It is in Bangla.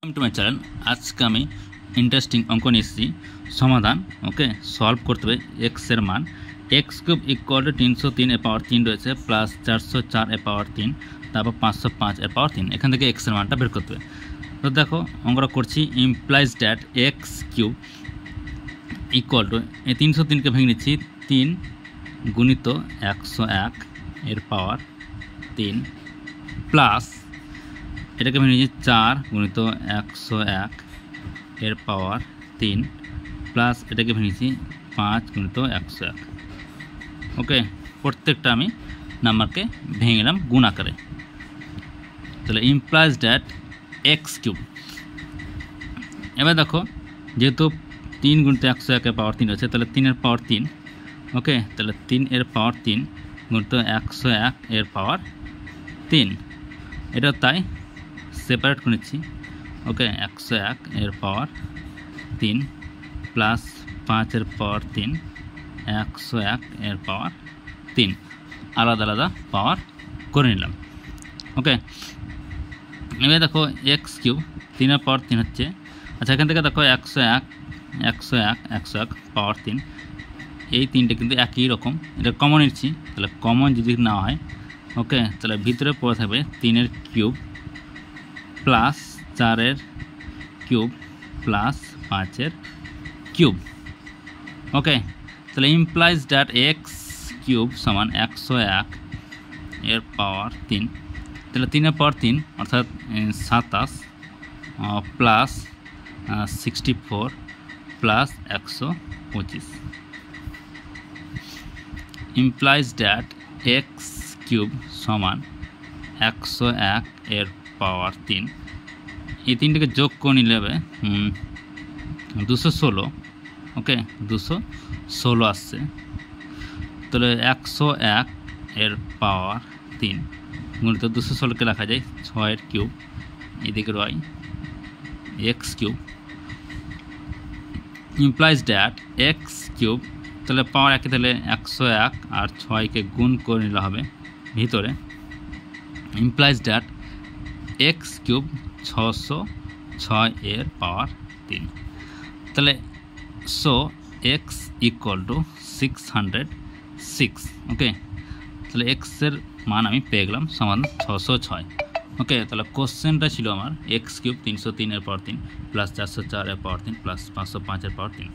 Welcome to my channel. आज के हमें इंटरेस्टिंग अंक निए समाधान ओके सल्व करते हुए एक्स मान X cube equal to 303 a power 3 रही है प्लस 404 ए पावर 3 तारपर 505 ए पावर 3 एखान एक्स मानटा बेर करते हुए। तो देखो अंकटा कर implies that x cube equal to 303 के भेगे नीची 3 गुणित 101 एर पावर 3 प्लस এটাকে আমি নিয়েছি 4 গুণিত 101 এর পাওয়ার 3 প্লাস এটাকে ভেঙেছি 5 গুণিত 101। ওকে, প্রত্যেকটা আমি নাম্বারকে ভেঙে নিলাম গুণ আকারে। তাহলে ইমপ্লাইজ দ্যাট এক্স কিউব। এবার দেখো যেহেতু 3 গুণিত 101 এর পাওয়ার 3 আছে তাহলে 3 এর পাওয়ার 3। ওকে, তাহলে 3 এর পাওয়ার 3 গুণিত 101 এর পাওয়ার 3 এটা তাই सेपारेट कर नीची। ओके, 101 एर पावर 3 प्लस 5 एर पावर 3 101 एर पावर 3 आलादा आलादा पावर कर निलाम। ओके, एबारे देखो एक्स किউব 3 एर पावर 3 হচ্ছে। আচ্ছা, এখান থেকে দেখো 101 101 101 পাওয়ার 3 এই তিনটে কিন্তু একই রকম, এটা কমন নিচ্ছি। তাহলে কমন যদি না হয় ওকে তাহলে ভিতরে পড়ে থাকবে 3 এর কিউব प्लस 4 एर किউব प्लस 5 एर किউব। ओके, তাহলে ইমপ্লাইজ ড্যাট एक्स কিউব समान 101 एर पावर 3। তাহলে 3 एर पावर 3 अर्थात 27 plus 64 plus 125। Implies that x cube समान 101 एर पावर 3 ये तीन के जोग कर निले 216। ओके, 216 आसছে। তাহলে 101 एर पावर 3 गुणित 216 के লেখা যায় 6 एर কিউব এদিকে রয় x cube. Implies that x cube তাহলে পাওয়ার একই, তাহলে 101 আর 6 के গুণ করে নিলে হবে ভিতরে। ইমপ্লাইজ ড্যাট एक्स কিউব 606 एर पावर 3। তাহলে so X equal to 606। Okay, তাহলে एक्स এর মান আমি পেয়ে গেলাম সমান 606। ওকে, তাহলে কোশ্চেনটা ছিল আমার एक्स কিউব 303 एर पावर 3 प्लस 404 एर पावर 3 प्लस 505 एर पावर 3।